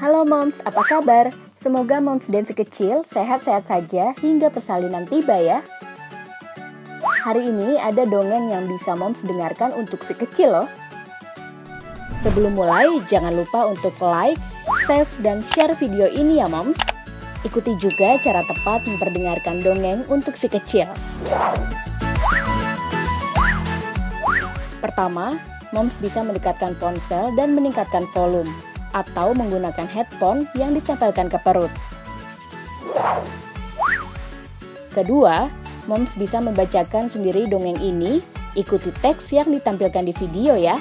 Halo Moms, apa kabar? Semoga Moms dan si kecil sehat-sehat saja hingga persalinan tiba ya. Hari ini ada dongeng yang bisa Moms dengarkan untuk si kecil loh. Sebelum mulai, jangan lupa untuk like, save, dan share video ini ya Moms. Ikuti juga cara tepat memperdengarkan dongeng untuk si kecil. Pertama, Moms bisa mendekatkan ponsel dan meningkatkan volume, atau menggunakan headphone yang ditempelkan ke perut. Kedua, Moms bisa membacakan sendiri dongeng ini, ikuti teks yang ditampilkan di video ya.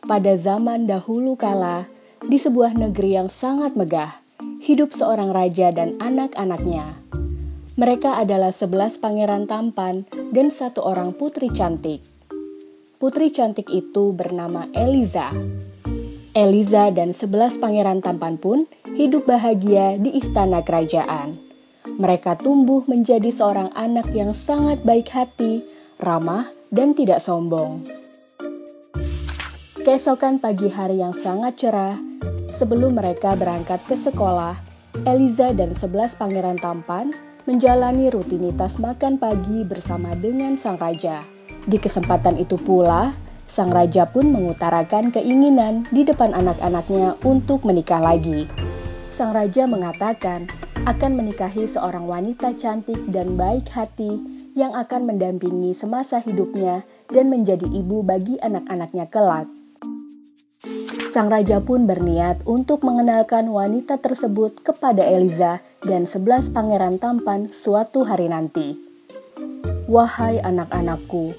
Pada zaman dahulu kala, di sebuah negeri yang sangat megah, hidup seorang raja dan anak-anaknya. Mereka adalah 11 pangeran tampan dan 1 orang putri cantik. Putri cantik itu bernama Eliza. Eliza dan 11 pangeran tampan pun hidup bahagia di istana kerajaan. Mereka tumbuh menjadi seorang anak yang sangat baik hati, ramah, dan tidak sombong. Keesokan pagi hari yang sangat cerah, sebelum mereka berangkat ke sekolah, Eliza dan 11 pangeran tampan menjalani rutinitas makan pagi bersama dengan sang raja. Di kesempatan itu pula, sang raja pun mengutarakan keinginan di depan anak-anaknya untuk menikah lagi. Sang raja mengatakan akan menikahi seorang wanita cantik dan baik hati yang akan mendampingi semasa hidupnya dan menjadi ibu bagi anak-anaknya kelak. Sang raja pun berniat untuk mengenalkan wanita tersebut kepada Eliza dan 11 pangeran tampan suatu hari nanti. Wahai anak-anakku,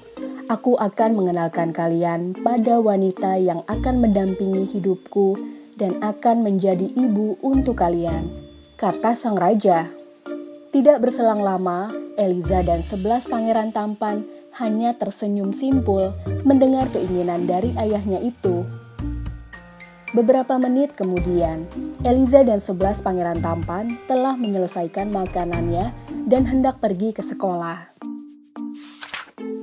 aku akan mengenalkan kalian pada wanita yang akan mendampingi hidupku dan akan menjadi ibu untuk kalian, kata sang raja. Tidak berselang lama, Eliza dan 11 pangeran tampan hanya tersenyum simpul mendengar keinginan dari ayahnya itu. Beberapa menit kemudian, Eliza dan 11 pangeran tampan telah menyelesaikan makanannya dan hendak pergi ke sekolah.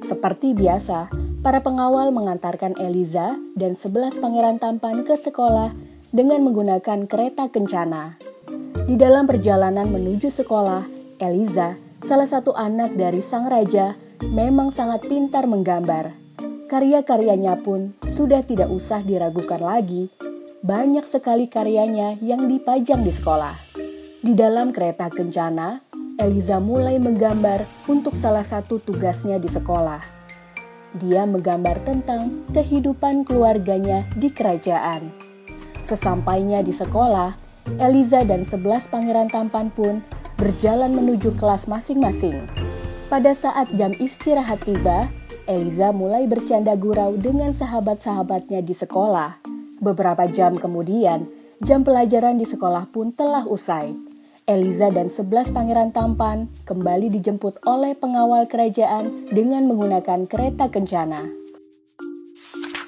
Seperti biasa, para pengawal mengantarkan Eliza dan 11 pangeran tampan ke sekolah dengan menggunakan kereta kencana. Di dalam perjalanan menuju sekolah, Eliza, salah satu anak dari sang raja, memang sangat pintar menggambar. Karya-karyanya pun sudah tidak usah diragukan lagi. Banyak sekali karyanya yang dipajang di sekolah. Di dalam kereta kencana, Eliza mulai menggambar untuk salah satu tugasnya di sekolah. Dia menggambar tentang kehidupan keluarganya di kerajaan. Sesampainya di sekolah, Eliza dan 11 pangeran tampan pun berjalan menuju kelas masing-masing. Pada saat jam istirahat tiba, Eliza mulai bercanda gurau dengan sahabat-sahabatnya di sekolah. Beberapa jam kemudian, jam pelajaran di sekolah pun telah usai. Eliza dan 11 pangeran tampan kembali dijemput oleh pengawal kerajaan dengan menggunakan kereta kencana.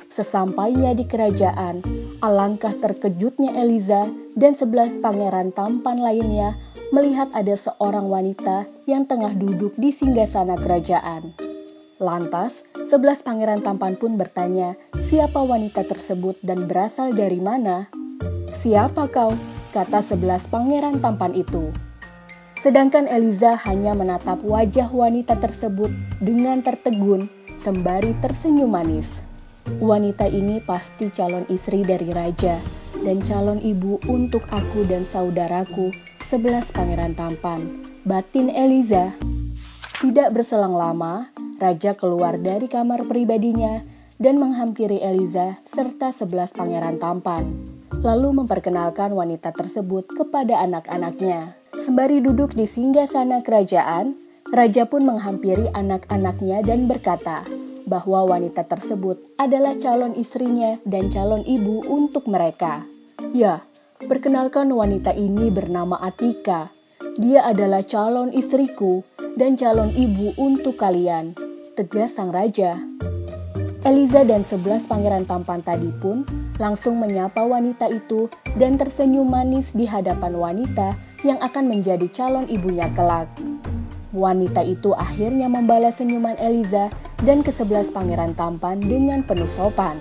Sesampainya di kerajaan, alangkah terkejutnya Eliza dan 11 pangeran tampan lainnya melihat ada seorang wanita yang tengah duduk di singgasana kerajaan. Lantas, 11 pangeran tampan pun bertanya, siapa wanita tersebut dan berasal dari mana? Siapa kau? Kata 11 pangeran tampan itu. Sedangkan Eliza hanya menatap wajah wanita tersebut dengan tertegun sembari tersenyum manis. Wanita ini pasti calon istri dari raja dan calon ibu untuk aku dan saudaraku, 11 pangeran tampan, batin Eliza. Tidak berselang lama, raja keluar dari kamar pribadinya dan menghampiri Eliza serta 11 pangeran tampan, lalu memperkenalkan wanita tersebut kepada anak-anaknya. Sembari duduk di singgasana kerajaan, raja pun menghampiri anak-anaknya dan berkata bahwa wanita tersebut adalah calon istrinya dan calon ibu untuk mereka. Ya, perkenalkan wanita ini bernama Atika. Dia adalah calon istriku dan calon ibu untuk kalian, tegas sang raja. Eliza dan 11 pangeran tampan tadi pun langsung menyapa wanita itu dan tersenyum manis di hadapan wanita yang akan menjadi calon ibunya kelak. Wanita itu akhirnya membalas senyuman Eliza dan ke-11 pangeran tampan dengan penuh sopan.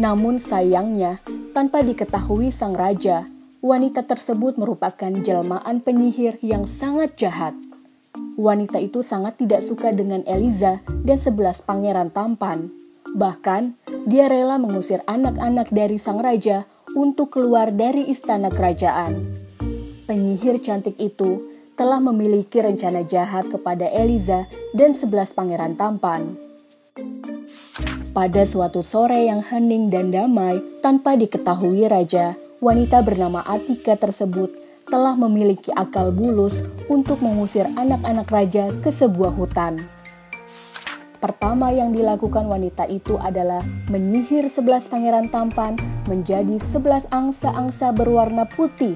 Namun sayangnya, tanpa diketahui sang raja, wanita tersebut merupakan jelmaan penyihir yang sangat jahat. Wanita itu sangat tidak suka dengan Eliza dan 11 pangeran tampan. Bahkan, dia rela mengusir anak-anak dari sang raja untuk keluar dari istana kerajaan. Penyihir cantik itu telah memiliki rencana jahat kepada Eliza dan 11 pangeran tampan. Pada suatu sore yang hening dan damai, tanpa diketahui raja, wanita bernama Atika tersebut telah memiliki akal bulus untuk mengusir anak-anak raja ke sebuah hutan. Pertama yang dilakukan wanita itu adalah menyihir 11 pangeran tampan menjadi 11 angsa-angsa berwarna putih.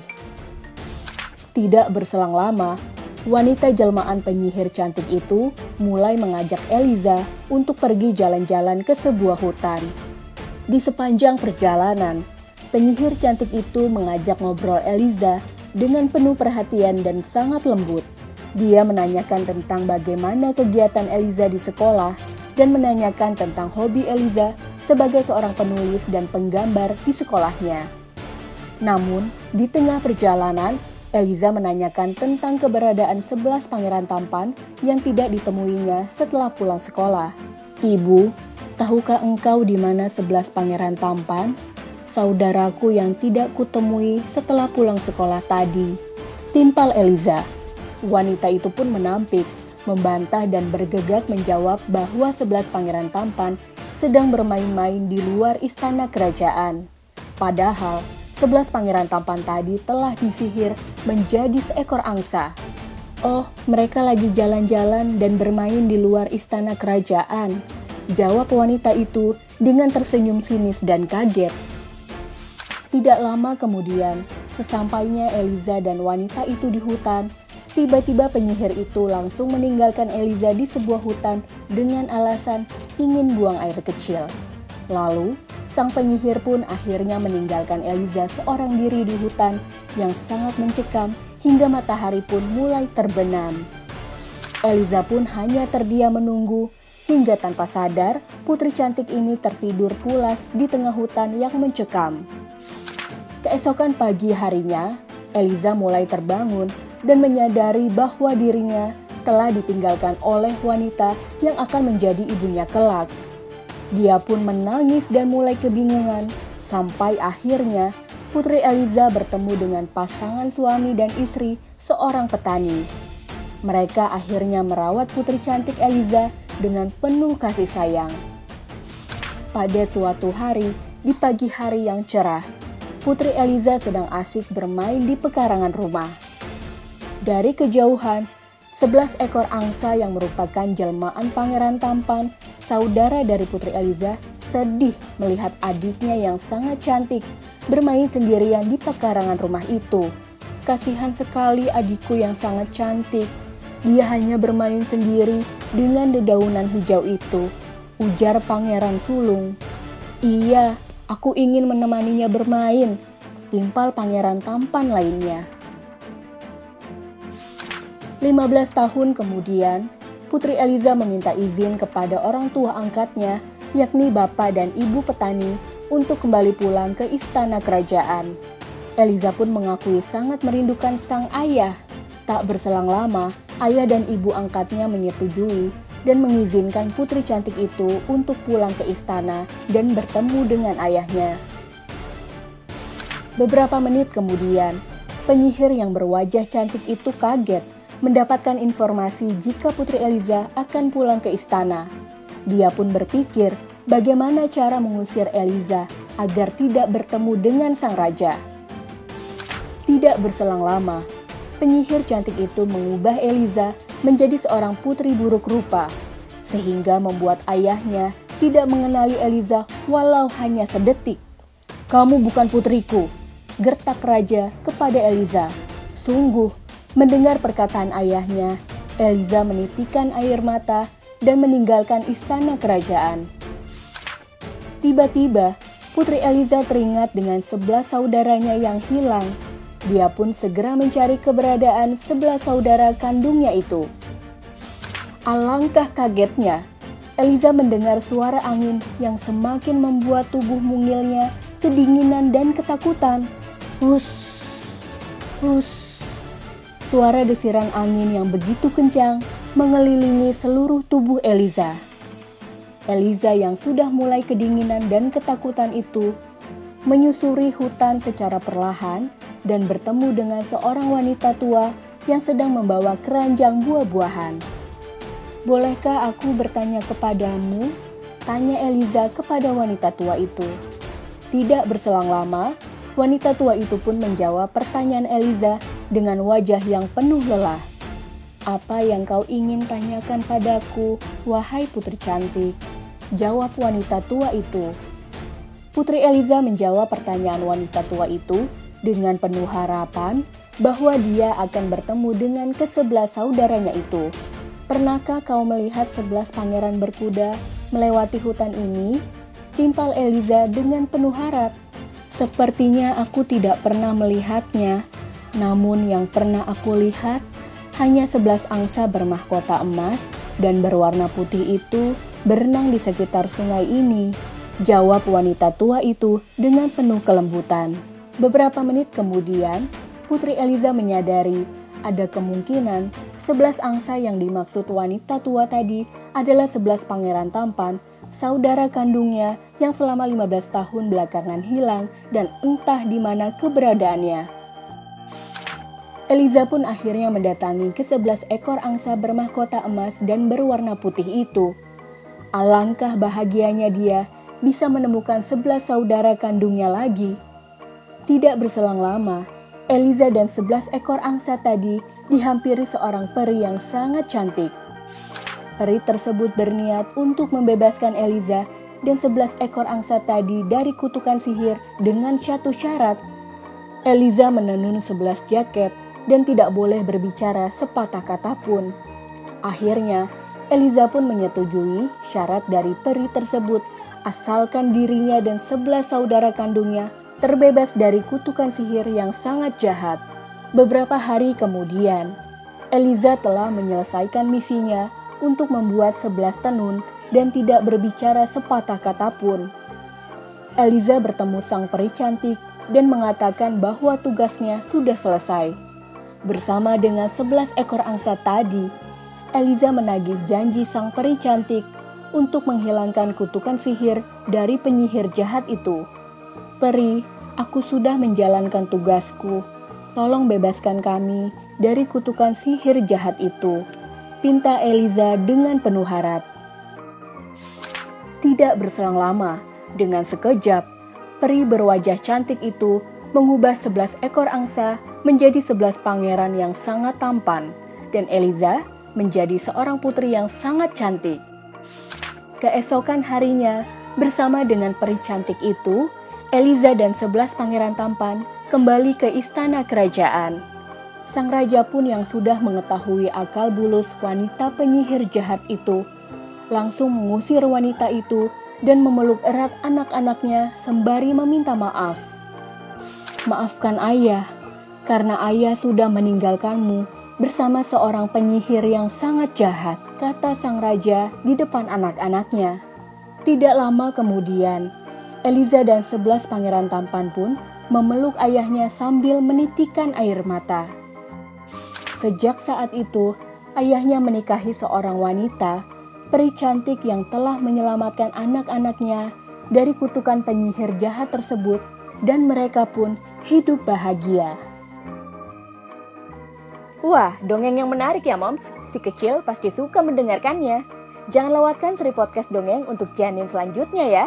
Tidak berselang lama, wanita jelmaan penyihir cantik itu mulai mengajak Eliza untuk pergi jalan-jalan ke sebuah hutan. Di sepanjang perjalanan, penyihir cantik itu mengajak ngobrol Eliza dengan penuh perhatian dan sangat lembut. Dia menanyakan tentang bagaimana kegiatan Eliza di sekolah dan menanyakan tentang hobi Eliza sebagai seorang penulis dan penggambar di sekolahnya. Namun, di tengah perjalanan, Eliza menanyakan tentang keberadaan 11 pangeran tampan yang tidak ditemuinya setelah pulang sekolah. "Ibu, tahukah engkau di mana 11 pangeran tampan? Saudaraku yang tidak kutemui setelah pulang sekolah tadi," timpal Eliza. Wanita itu pun menampik, membantah dan bergegas menjawab bahwa 11 pangeran tampan sedang bermain-main di luar istana kerajaan. Padahal 11 pangeran tampan tadi telah disihir menjadi seekor angsa. "Oh, mereka lagi jalan-jalan dan bermain di luar istana kerajaan," jawab wanita itu dengan tersenyum sinis dan kaget. Tidak lama kemudian, sesampainya Eliza dan wanita itu di hutan, tiba-tiba penyihir itu langsung meninggalkan Eliza di sebuah hutan dengan alasan ingin buang air kecil. Lalu, sang penyihir pun akhirnya meninggalkan Eliza seorang diri di hutan yang sangat mencekam hingga matahari pun mulai terbenam. Eliza pun hanya terdiam menunggu hingga tanpa sadar putri cantik ini tertidur pulas di tengah hutan yang mencekam. Keesokan pagi harinya, Eliza mulai terbangun dan menyadari bahwa dirinya telah ditinggalkan oleh wanita yang akan menjadi ibunya kelak. Dia pun menangis dan mulai kebingungan, sampai akhirnya putri Eliza bertemu dengan pasangan suami dan istri seorang petani. Mereka akhirnya merawat putri cantik Eliza dengan penuh kasih sayang. Pada suatu hari, di pagi hari yang cerah, putri Eliza sedang asyik bermain di pekarangan rumah. Dari kejauhan, 11 ekor angsa yang merupakan jelmaan pangeran tampan, saudara dari putri Eliza, sedih melihat adiknya yang sangat cantik bermain sendirian di pekarangan rumah itu. "Kasihan sekali adikku yang sangat cantik. Dia hanya bermain sendiri dengan dedaunan hijau itu," ujar Pangeran Sulung. "Iya, aku ingin menemaninya bermain," timpal pangeran tampan lainnya. 15 tahun kemudian, putri Eliza meminta izin kepada orang tua angkatnya, yakni bapak dan ibu petani, untuk kembali pulang ke istana kerajaan. Eliza pun mengakui sangat merindukan sang ayah. Tak berselang lama, ayah dan ibu angkatnya menyetujui dan mengizinkan putri cantik itu untuk pulang ke istana dan bertemu dengan ayahnya. Beberapa menit kemudian, penyihir yang berwajah cantik itu kaget mendapatkan informasi jika putri Eliza akan pulang ke istana. Dia pun berpikir bagaimana cara mengusir Eliza agar tidak bertemu dengan sang raja. Tidak berselang lama, penyihir cantik itu mengubah Eliza menjadi seorang putri buruk rupa, sehingga membuat ayahnya tidak mengenali Eliza walau hanya sedetik. "Kamu bukan putriku," gertak raja kepada Eliza. Sungguh, mendengar perkataan ayahnya, Eliza menitikkan air mata dan meninggalkan istana kerajaan. Tiba-tiba, Putri Eliza teringat dengan 11 saudaranya yang hilang. Dia pun segera mencari keberadaan 11 saudara kandungnya itu. Alangkah kagetnya, Eliza mendengar suara angin yang semakin membuat tubuh mungilnya kedinginan dan ketakutan. Hus, hus. Suara desiran angin yang begitu kencang mengelilingi seluruh tubuh Eliza. Eliza yang sudah mulai kedinginan dan ketakutan itu menyusuri hutan secara perlahan dan bertemu dengan seorang wanita tua yang sedang membawa keranjang buah-buahan. "Bolehkah aku bertanya kepadamu?" tanya Eliza kepada wanita tua itu. Tidak berselang lama, wanita tua itu pun menjawab pertanyaan Eliza dengan wajah yang penuh lelah. "Apa yang kau ingin tanyakan padaku, wahai putri cantik?" jawab wanita tua itu. Putri Eliza menjawab pertanyaan wanita tua itu dengan penuh harapan bahwa dia akan bertemu dengan ke-11 saudaranya itu. "Pernahkah kau melihat 11 pangeran berkuda melewati hutan ini?" timpal Eliza dengan penuh harap. "Sepertinya aku tidak pernah melihatnya, namun yang pernah aku lihat hanya 11 angsa bermahkota emas dan berwarna putih itu berenang di sekitar sungai ini," jawab wanita tua itu dengan penuh kelembutan. Beberapa menit kemudian, Putri Eliza menyadari ada kemungkinan 11 angsa yang dimaksud wanita tua tadi adalah 11 pangeran tampan, saudara kandungnya yang selama 15 tahun belakangan hilang dan entah di mana keberadaannya. Eliza pun akhirnya mendatangi ke-11 ekor angsa bermahkota emas dan berwarna putih itu. Alangkah bahagianya dia bisa menemukan 11 saudara kandungnya lagi. Tidak berselang lama, Eliza dan 11 ekor angsa tadi dihampiri seorang peri yang sangat cantik. Peri tersebut berniat untuk membebaskan Eliza dan 11 ekor angsa tadi dari kutukan sihir dengan satu syarat. Eliza menenun 11 jaket dan tidak boleh berbicara sepatah kata pun. Akhirnya, Eliza pun menyetujui syarat dari peri tersebut asalkan dirinya dan 11 saudara kandungnya terbebas dari kutukan sihir yang sangat jahat. Beberapa hari kemudian, Eliza telah menyelesaikan misinya untuk membuat 11 tenun dan tidak berbicara sepatah kata pun. Eliza bertemu sang peri cantik dan mengatakan bahwa tugasnya sudah selesai. Bersama dengan 11 ekor angsa tadi, Eliza menagih janji sang peri cantik untuk menghilangkan kutukan sihir dari penyihir jahat itu. "Peri, aku sudah menjalankan tugasku. Tolong bebaskan kami dari kutukan sihir jahat itu," pinta Eliza dengan penuh harap. Tidak berselang lama, dengan sekejap, peri berwajah cantik itu mengubah 11 ekor angsa menjadi 11 pangeran yang sangat tampan, dan Eliza menjadi seorang putri yang sangat cantik. Keesokan harinya, bersama dengan peri cantik itu, Eliza dan 11 pangeran tampan kembali ke istana kerajaan. Sang raja pun yang sudah mengetahui akal bulus wanita penyihir jahat itu, langsung mengusir wanita itu dan memeluk erat anak-anaknya sembari meminta maaf. "Maafkan ayah, karena ayah sudah meninggalkanmu bersama seorang penyihir yang sangat jahat," kata sang raja di depan anak-anaknya. Tidak lama kemudian, Eliza dan 11 pangeran tampan pun memeluk ayahnya sambil menitikkan air mata. Sejak saat itu, ayahnya menikahi seorang wanita, peri cantik yang telah menyelamatkan anak-anaknya dari kutukan penyihir jahat tersebut, dan mereka pun hidup bahagia. Wah, dongeng yang menarik ya Moms. Si kecil pasti suka mendengarkannya. Jangan lewatkan seri podcast dongeng untuk janin selanjutnya ya.